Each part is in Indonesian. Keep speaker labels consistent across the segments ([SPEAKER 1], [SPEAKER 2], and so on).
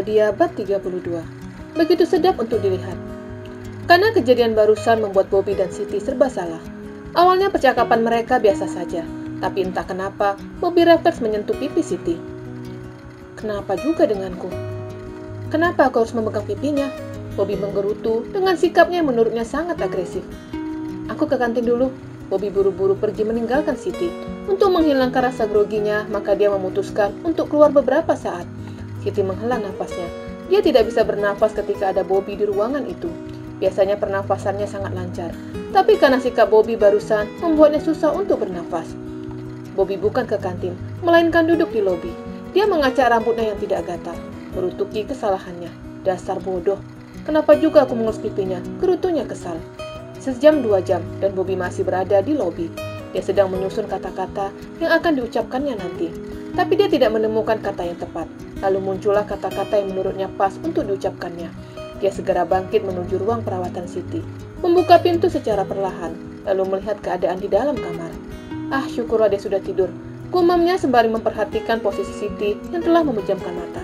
[SPEAKER 1] Claudia bab 32. Begitu sedap untuk dilihat. Karena kejadian barusan membuat Bobby dan Siti serba salah. Awalnya percakapan mereka biasa saja, tapi entah kenapa Bobby refleks menyentuh pipi Siti. Kenapa juga denganku? Kenapa aku harus memegang pipinya? Bobby menggerutu dengan sikapnya yang menurutnya sangat agresif. Aku ke kantin dulu. Bobby buru-buru pergi meninggalkan Siti. Untuk menghilangkan rasa groginya, maka dia memutuskan untuk keluar beberapa saat. Siti menghela nafasnya. Dia tidak bisa bernafas ketika ada Bobby di ruangan itu. Biasanya pernafasannya sangat lancar. Tapi karena sikap Bobby barusan membuatnya susah untuk bernafas. Bobby bukan ke kantin, melainkan duduk di lobi. Dia mengacak rambutnya yang tidak gatal, merutuki kesalahannya. Dasar bodoh. Kenapa juga aku mengelus pipinya? Gerutunya kesal. Sejam 2 jam dan Bobby masih berada di lobi. Dia sedang menyusun kata-kata yang akan diucapkannya nanti. Tapi dia tidak menemukan kata yang tepat. Lalu muncullah kata-kata yang menurutnya pas untuk diucapkannya. Dia segera bangkit menuju ruang perawatan Siti. Membuka pintu secara perlahan, lalu melihat keadaan di dalam kamar. Ah, syukurlah dia sudah tidur. Gumamnya sembari memperhatikan posisi Siti yang telah memejamkan mata.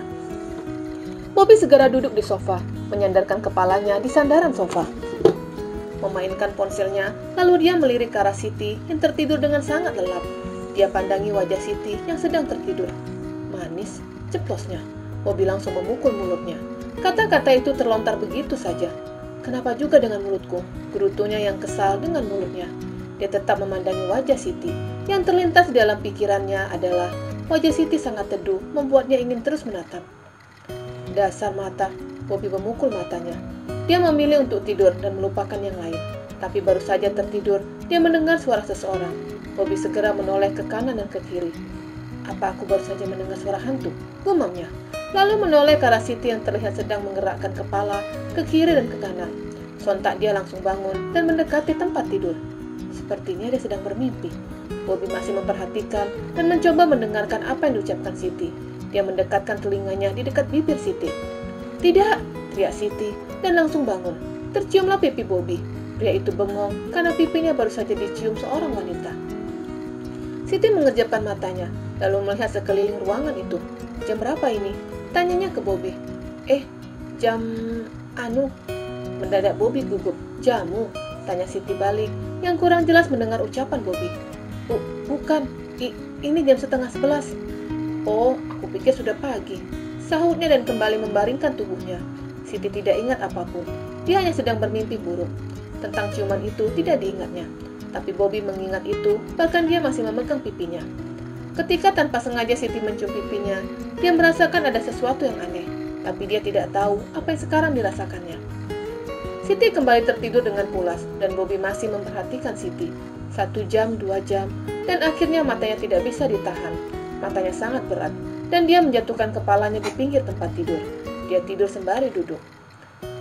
[SPEAKER 1] Bobby segera duduk di sofa, menyandarkan kepalanya di sandaran sofa. Memainkan ponselnya, lalu dia melirik ke arah Siti yang tertidur dengan sangat lelap. Dia pandangi wajah Siti yang sedang tertidur. Manis, ceplosnya. Bobby langsung memukul mulutnya. Kata-kata itu terlontar begitu saja. Kenapa juga dengan mulutku? Gerutunya yang kesal dengan mulutnya. Dia tetap memandangi wajah Siti. Yang terlintas di dalam pikirannya adalah wajah Siti sangat teduh, membuatnya ingin terus menatap. Dasar mata, Bobby memukul matanya. Dia memilih untuk tidur dan melupakan yang lain. Tapi baru saja tertidur, dia mendengar suara seseorang. Bobby segera menoleh ke kanan dan ke kiri. Apa aku baru saja mendengar suara hantu? Gumamnya. Lalu menoleh ke arah Siti yang terlihat sedang menggerakkan kepala ke kiri dan ke kanan. Sontak dia langsung bangun dan mendekati tempat tidur. Sepertinya dia sedang bermimpi. Bobby masih memperhatikan dan mencoba mendengarkan apa yang diucapkan Siti. Dia mendekatkan telinganya di dekat bibir Siti. Tidak, teriak Siti dan langsung bangun. Terciumlah pipi Bobby. Pria itu bengong karena pipinya baru saja dicium seorang wanita. Siti mengerjapkan matanya, lalu melihat sekeliling ruangan itu. Jam berapa ini? Tanyanya ke Bobby. Jam... Mendadak Bobby gugup. Jamu? Tanya Siti balik, yang kurang jelas mendengar ucapan Bobby. Bukan, ini jam 10:30. Oh, aku pikir sudah pagi. Sahutnya dan kembali membaringkan tubuhnya. Siti tidak ingat apapun. Dia hanya sedang bermimpi buruk. Tentang ciuman itu tidak diingatnya. Tapi Bobby mengingat itu, bahkan dia masih memegang pipinya. Ketika tanpa sengaja Siti mencium pipinya, dia merasakan ada sesuatu yang aneh. Tapi dia tidak tahu apa yang sekarang dirasakannya. Siti kembali tertidur dengan pulas, dan Bobby masih memperhatikan Siti. 1 jam, 2 jam, dan akhirnya matanya tidak bisa ditahan. Matanya sangat berat, dan dia menjatuhkan kepalanya di pinggir tempat tidur. Dia tidur sembari duduk.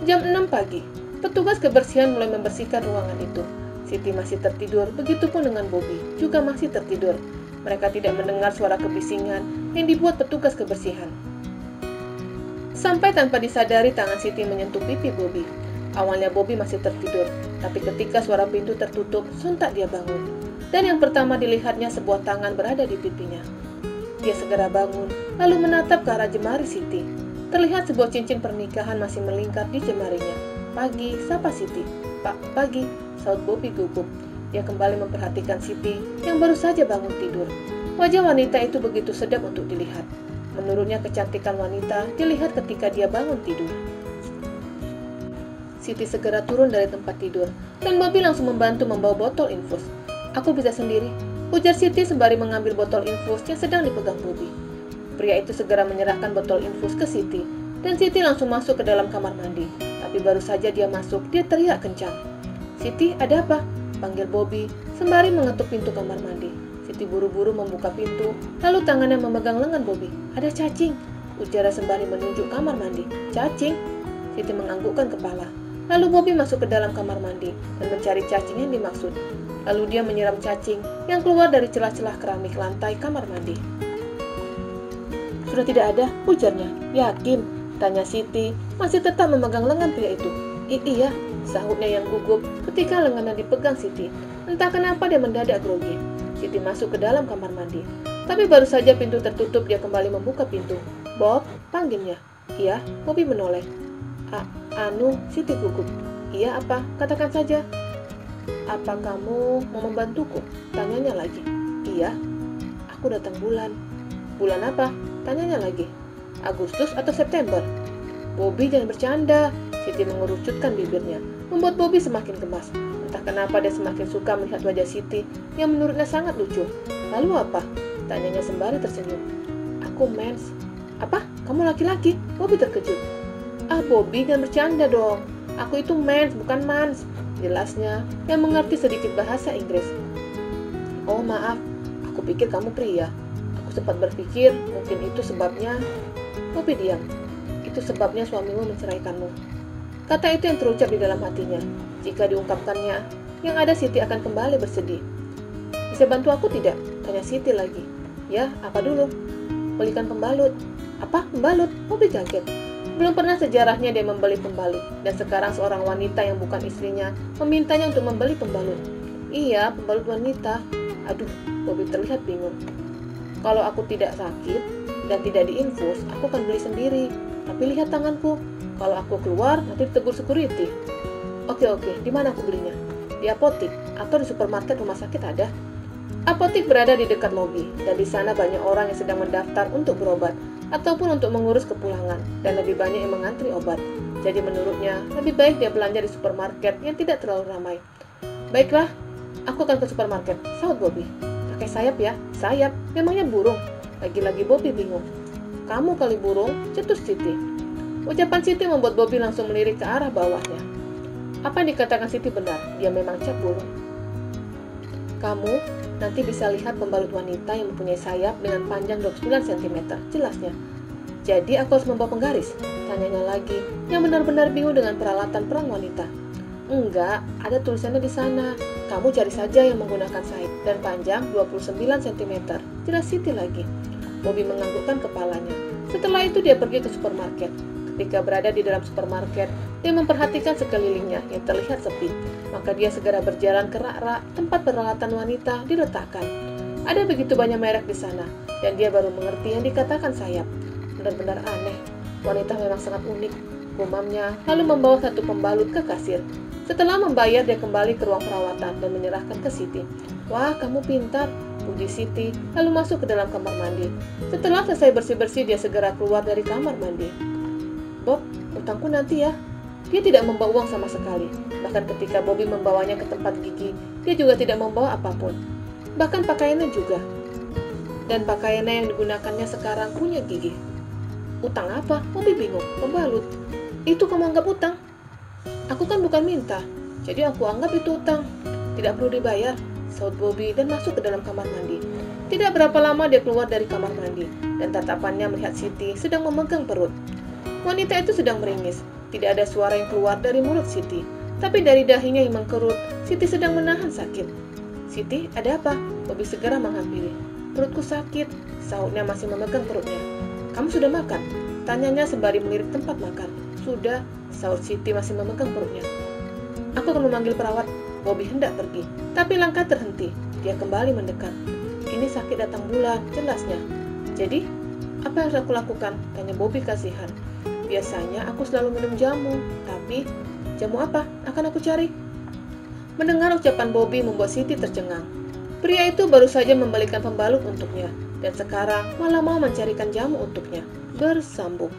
[SPEAKER 1] Jam 6 pagi, petugas kebersihan mulai membersihkan ruangan itu. Siti masih tertidur, begitupun dengan Bobby, juga masih tertidur. Mereka tidak mendengar suara kebisingan yang dibuat petugas kebersihan. Sampai tanpa disadari tangan Siti menyentuh pipi Bobby. Awalnya Bobby masih tertidur, tapi ketika suara pintu tertutup, sontak dia bangun. Dan yang pertama dilihatnya sebuah tangan berada di pipinya. Dia segera bangun, lalu menatap ke arah jemari Siti. Terlihat sebuah cincin pernikahan masih melingkar di jemarinya. Pagi, sapa Siti. Pak, pagi, saut Bobby gugup. Dia kembali memperhatikan Siti yang baru saja bangun tidur. Wajah wanita itu begitu sedap untuk dilihat. Menurutnya kecantikan wanita dilihat ketika dia bangun tidur. Siti segera turun dari tempat tidur, dan Bobby langsung membantu membawa botol infus. Aku bisa sendiri, ujar Siti sembari mengambil botol infus yang sedang dipegang Bobby. Pria itu segera menyerahkan botol infus ke Siti, dan Siti langsung masuk ke dalam kamar mandi. Tapi baru saja dia masuk, dia teriak kencang. Siti, ada apa? Panggil Bobby sembari mengetuk pintu kamar mandi. Siti buru-buru membuka pintu, lalu tangannya memegang lengan Bobby. Ada cacing, ujarnya sembari menunjuk kamar mandi. Cacing? Siti menganggukkan kepala. Lalu Bobby masuk ke dalam kamar mandi dan mencari cacing yang dimaksud. Lalu dia menyiram cacing yang keluar dari celah-celah keramik lantai kamar mandi. Sudah tidak ada, ujarnya. Yakin? Tanya Siti, masih tetap memegang lengan pria itu. Iya, sahutnya yang gugup ketika lengannya dipegang Siti. Entah kenapa dia mendadak grogi. Siti masuk ke dalam kamar mandi. Tapi baru saja pintu tertutup, dia kembali membuka pintu. Bob, panggilnya. Iya, Bobby menoleh. Siti gugup. Iya apa? Katakan saja. Apa kamu mau membantuku? Tanyanya lagi. Iya, aku datang bulan. Bulan apa? Tanyanya lagi. Agustus atau September? Bobby jangan bercanda. Siti mengerucutkan bibirnya, membuat Bobby semakin gemas. Entah kenapa dia semakin suka melihat wajah Siti yang menurutnya sangat lucu. Lalu apa? Tanyanya sembari tersenyum. Aku mens. Apa? Kamu laki-laki? Bobby terkejut. Bobby jangan bercanda dong. Aku itu mens, bukan mans. Jelasnya yang mengerti sedikit bahasa Inggris. Oh maaf, aku pikir kamu pria. Aku sempat berpikir mungkin itu sebabnya. Bobby diam. Itu sebabnya suamimu menceraikanmu. Kata itu yang terucap di dalam hatinya. Jika diungkapkannya, yang ada Siti akan kembali bersedih. Bisa bantu aku tidak? Tanya Siti lagi. Ya, apa dulu? Belikan pembalut. Apa? Pembalut? Bobby kaget. Belum pernah sejarahnya dia membeli pembalut, dan sekarang seorang wanita yang bukan istrinya memintanya untuk membeli pembalut. Iya, pembalut wanita. Aduh, Bobby terlihat bingung. Kalau aku tidak sakit dan tidak diinfus, aku akan beli sendiri. Tapi lihat tanganku. Kalau aku keluar, nanti ditegur security. Oke, di mana aku belinya? Di apotik atau di supermarket rumah sakit ada? Apotik berada di dekat lobi, dan di sana banyak orang yang sedang mendaftar untuk berobat ataupun untuk mengurus kepulangan, dan lebih banyak yang mengantri obat. Jadi menurutnya, lebih baik dia belanja di supermarket yang tidak terlalu ramai. Baiklah, aku akan ke supermarket, sahut Bobby. Pakai sayap ya? Sayap? Memangnya burung? Lagi-lagi Bobby bingung. Kamu kali burung, cetus Siti. Ucapan Siti membuat Bobby langsung melirik ke arah bawahnya. Apa yang dikatakan Siti benar, dia memang cap burung. Kamu nanti bisa lihat pembalut wanita yang mempunyai sayap dengan panjang 29 cm, jelasnya. Jadi aku harus membawa penggaris? Tanyanya lagi, yang benar-benar bingung dengan peralatan perang wanita. Enggak, ada tulisannya di sana. Kamu cari saja yang menggunakan sayap dan panjang 29 cm, jelas Siti lagi. Bobby menganggukkan kepalanya. Setelah itu dia pergi ke supermarket. Ketika berada di dalam supermarket, dia memperhatikan sekelilingnya yang terlihat sepi. Maka dia segera berjalan ke rak-rak tempat peralatan wanita diletakkan. Ada begitu banyak merek di sana, dan dia baru mengerti yang dikatakan sayap. Benar-benar aneh. Wanita memang sangat unik, gumamnya, lalu membawa satu pembalut ke kasir. Setelah membayar, dia kembali ke ruang perawatan dan menyerahkan ke Siti. Wah, kamu pintar, puji Siti, lalu masuk ke dalam kamar mandi. Setelah selesai bersih-bersih, dia segera keluar dari kamar mandi. Bob, utangku nanti ya. Dia tidak membawa uang sama sekali. Bahkan ketika Bobby membawanya ke tempat gigi, dia juga tidak membawa apapun. Bahkan pakaiannya juga. Dan pakaiannya yang digunakannya sekarang punya gigi. Utang apa? Bobby bingung. Pembalut. Itu kamu anggap utang? Aku kan bukan minta. Jadi aku anggap itu utang. Tidak perlu dibayar, sahut Bobby dan masuk ke dalam kamar mandi. Tidak berapa lama dia keluar dari kamar mandi, dan tatapannya melihat Siti sedang memegang perut. Wanita itu sedang meringis. Tidak ada suara yang keluar dari mulut Siti, tapi dari dahinya yang mengkerut, Siti sedang menahan sakit. Siti, ada apa? Bobby segera menghampiri. Perutku sakit, sahutnya masih memegang perutnya. Kamu sudah makan? Tanyanya sembari melirik tempat makan. Sudah, sahut Siti masih memegang perutnya. Aku akan memanggil perawat. Bobby hendak pergi, tapi langkah terhenti. Dia kembali mendekat. Ini sakit datang bulan, jelasnya. Jadi, apa yang harus aku lakukan? Tanya Bobby kasihan. Biasanya aku selalu minum jamu, tapi jamu apa akan aku cari? Mendengar ucapan Bobby membuat Siti tercengang. Pria itu baru saja membelikan pembalut untuknya, dan sekarang malah mau mencarikan jamu untuknya. Bersambung.